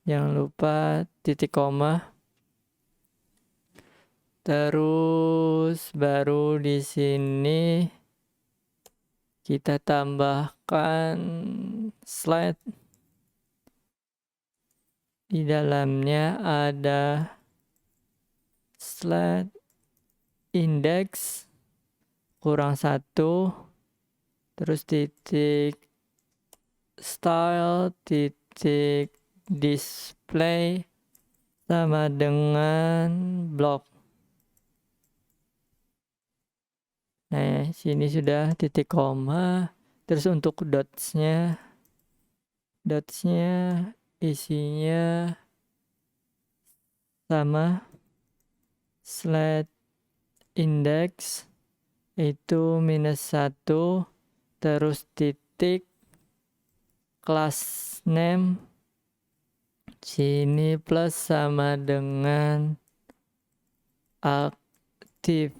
Jangan lupa titik koma. Terus baru di sini kita tambahkan slide. Di dalamnya ada slide index kurang 1, terus titik style titik display sama dengan blok. Nah, sini sudah titik koma. Terus untuk dotsnya isinya sama slide index itu -1, terus titik class name sini plus sama dengan aktif.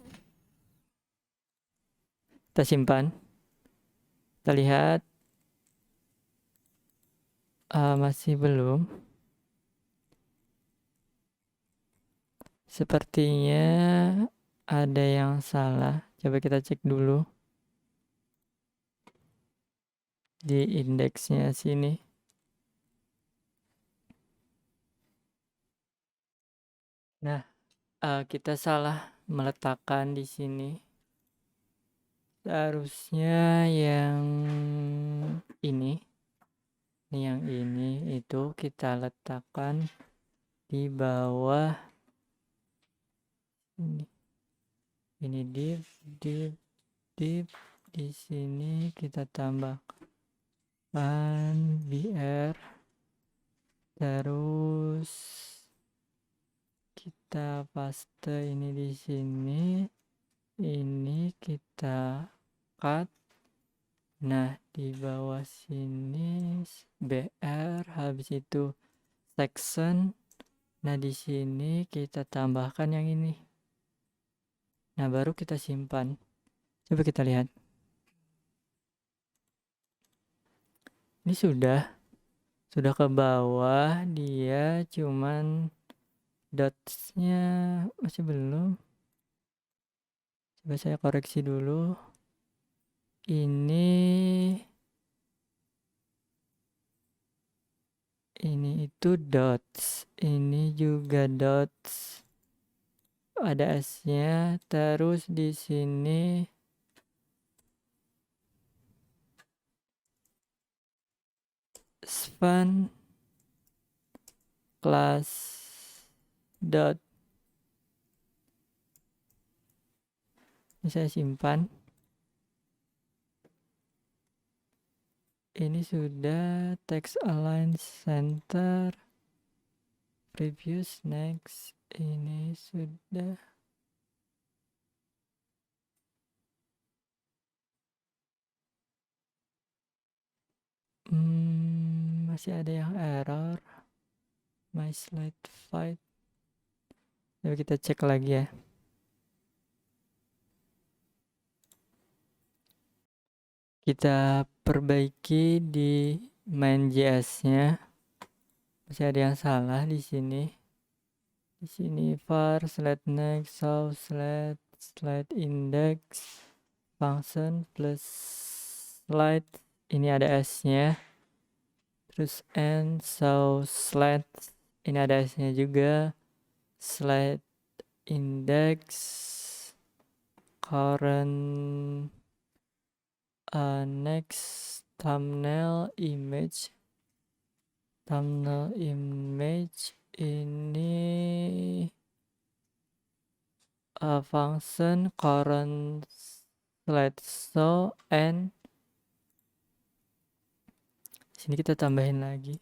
Kita simpan. Kita lihat masih belum. Sepertinya ada yang salah. Coba kita cek dulu di indeksnya sini. Nah, kita salah meletakkan di sini. Seharusnya yang ini. Yang ini itu kita letakkan di bawah ini div di sini kita tambahkan br, terus kita paste ini di sini, ini kita cut. Nah, di bawah sini br, habis itu section. Nah, di sini kita tambahkan yang ini. Nah, baru kita simpan. Coba kita lihat. Ini sudah ke bawah, dia cuman dotsnya masih belum. Coba saya koreksi dulu. Ini itu dots, ini juga dots, ada s-nya. Terus di sini span class dot. Ini saya simpan. Ini sudah text align center, previous, next. Ini sudah. Masih ada yang error. My slide file. Coba kita cek lagi ya. Kita perbaiki di main.js-nya. Masih ada yang salah di sini. Di sini var slide next so slide index function plus slide. Ini ada s-nya. Terus and so slide. Ini ada s-nya juga. Slide index current next thumbnail image ini function current slideshow, and sini kita tambahin lagi,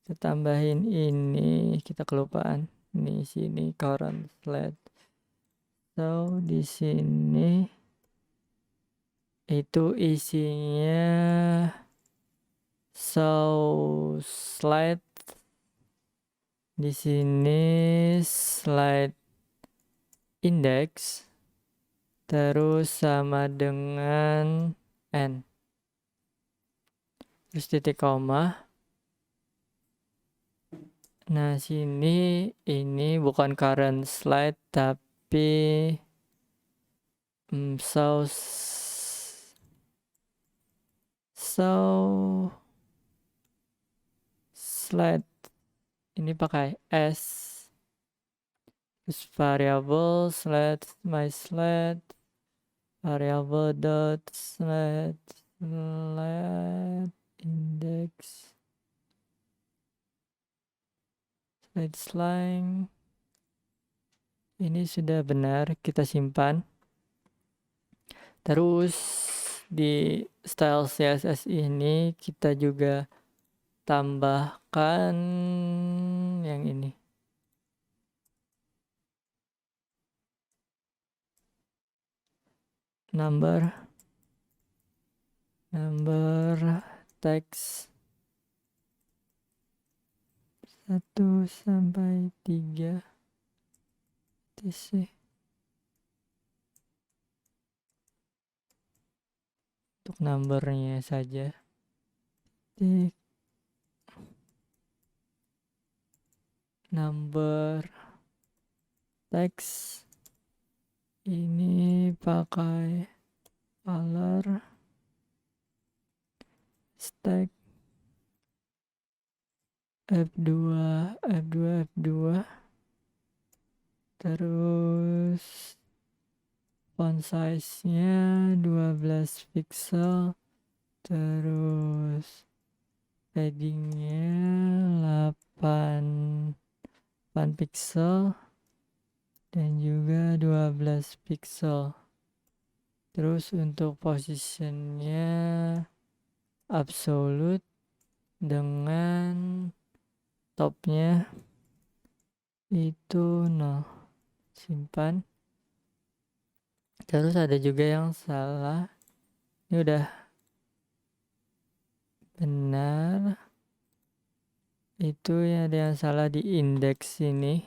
kita tambahin ini, kita kelupaan ini, sini current slideshow, di sini itu isinya show slide, di sini slide index, terus sama dengan n, terus titik koma. Nah sini ini bukan current slide tapi show slide, ini pakai s, terus variable slide my slide, variable dot slide index slide. Ini sudah benar, kita simpan. Terus di style CSS ini kita juga tambahkan yang ini, number text 1 sampai 3 TC untuk numbernya saja. Number text ini pakai color stack F2, terus font size-nya 12 pixel, terus padding-nya 8 pixel dan juga 12 pixel. Terus untuk positionnya absolute dengan topnya itu 0. Simpan. Terus ada juga yang salah, ini udah benar, itu ya ada yang salah di indeks ini.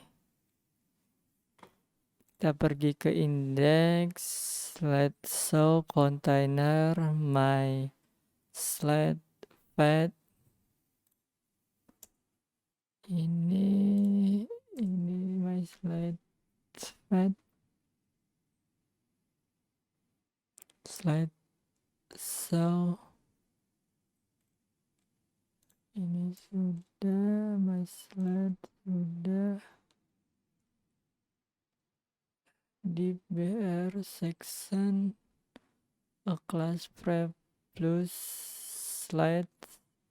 Kita pergi ke indeks slideshow container my slide pad, ini my slide pad, slideshow ini sudah, my slide sudah di BR section a class prep plus slide,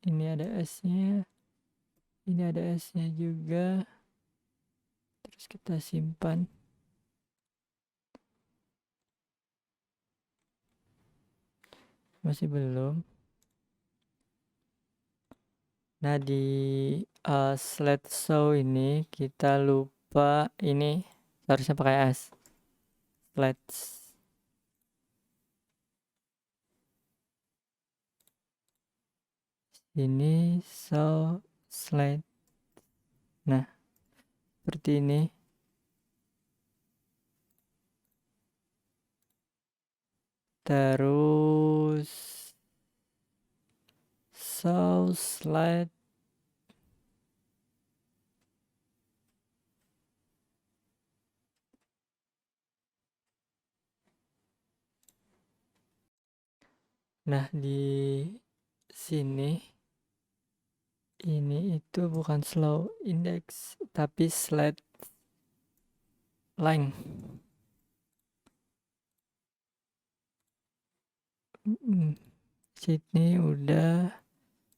ini ada S-nya, ini ada S-nya juga. Terus kita simpan. Masih belum. Nah di slideshow ini kita lupa, ini harusnya pakai S, slides. Ini show slide. Nah seperti ini. Terus show slide. Nah di sini ini itu bukan slow index tapi slide length. Sini udah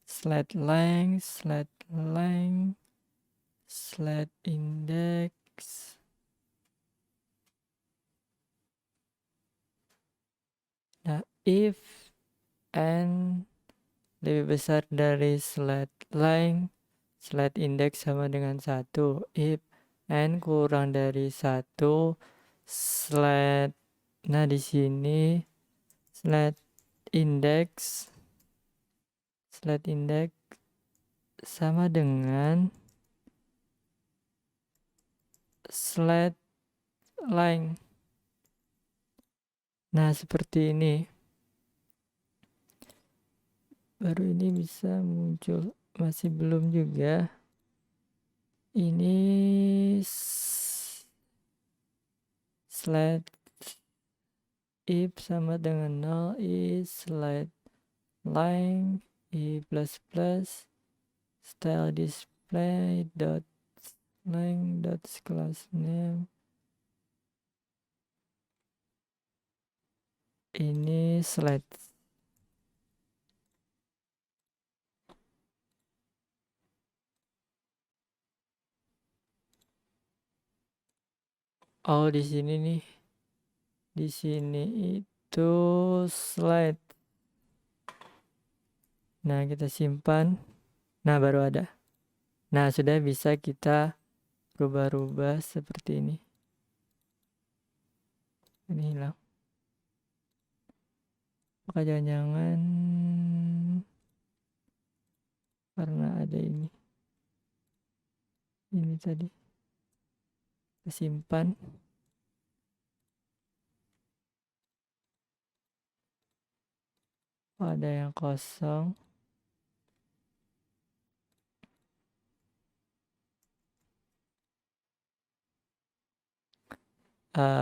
slide length, slide index. Nah, if n lebih besar dari slide length, slide index sama dengan 1. If n kurang dari 1, slide, nah di sini slide index sama dengan slide length. Nah, seperti ini. Baru ini bisa muncul. Masih belum juga. Ini slide if sama dengan 0 is slide length i plus plus style display dot length dot class name. Ini slide. Oh, di sini nih. Di sini itu slide. Nah, kita simpan. Nah, baru ada. Nah, sudah bisa kita rubah-rubah seperti ini. Ini hilang. Maka jangan-jangan karena ada ini. Ini tadi. Kita simpan. Oh, ada yang kosong.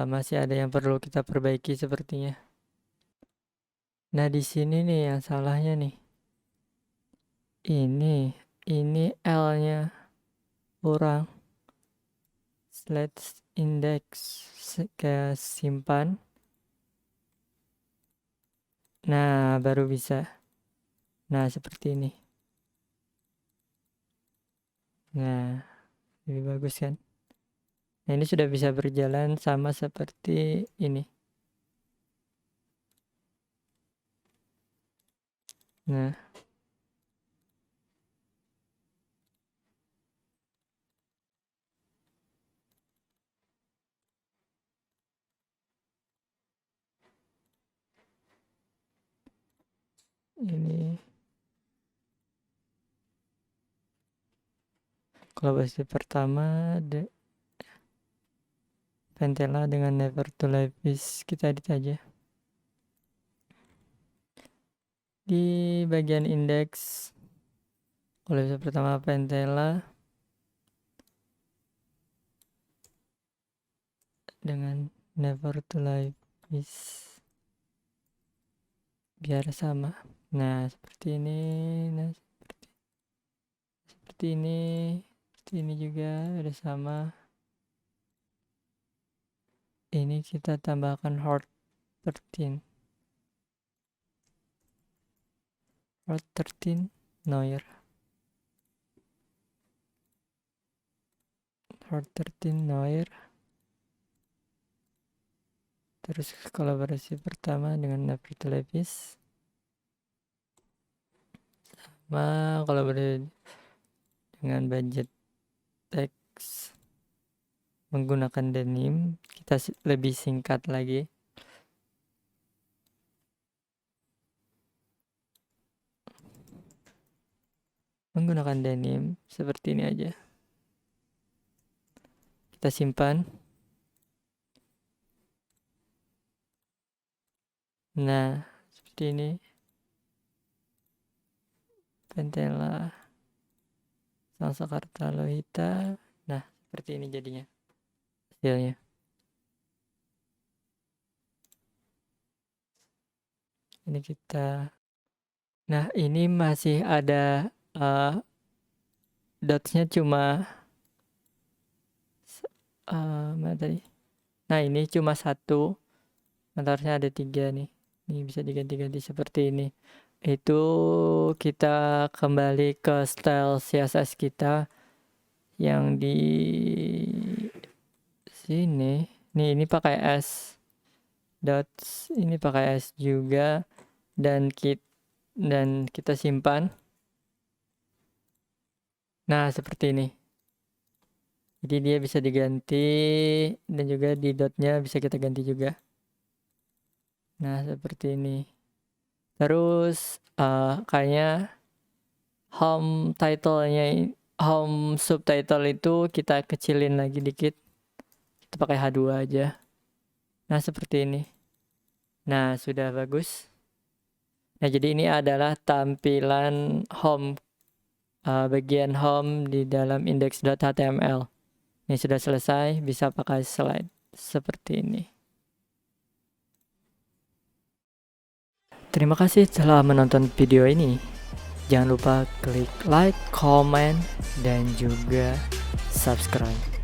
Masih ada yang perlu kita perbaiki sepertinya. Nah, di sini nih yang salahnya nih. Ini L-nya kurang. Slide index kayak simpan. Nah, baru bisa. Nah, seperti ini. Nah, lebih bagus kan? Nah, ini sudah bisa berjalan sama seperti ini. Nah, ini kolaborasi pertama Pentela dengan Never to Live is kita edit aja. Di bagian indeks kolaborasi pertama Pentela dengan Never to Live is biar sama. Nah, seperti ini. Nah, seperti ini juga udah sama. Ini kita tambahkan hard 13 Noir. Hard 13 Noir. Terus kolaborasi pertama dengan Never to Live is sama kolaborasi dengan budget text menggunakan denim. Kita lebih singkat lagi. Menggunakan denim seperti ini aja. Kita simpan. Nah, seperti ini. Pentela Sangsakarta Lohita. Nah, seperti ini jadinya hasilnya. Ini kita. Nah, ini masih ada dotsnya cuma mana tadi? Nah, ini cuma 1. Sebenarnya ada 3 nih. Ini bisa diganti-ganti seperti ini. Itu kita kembali ke style CSS kita yang di sini. Nih, ini pakai S dots, ini pakai S juga, dan kita simpan. Nah, seperti ini. Jadi dia bisa diganti, dan juga di dotnya bisa kita ganti juga. Nah, seperti ini. Terus kayaknya home subtitle itu kita kecilin lagi dikit. Kita pakai H2 aja. Nah, seperti ini. Nah, sudah bagus. Nah, jadi ini adalah tampilan home, bagian home di dalam index.html. Ini sudah selesai, bisa pakai slide seperti ini. Terima kasih telah menonton video ini. Jangan lupa klik like, comment, dan juga subscribe.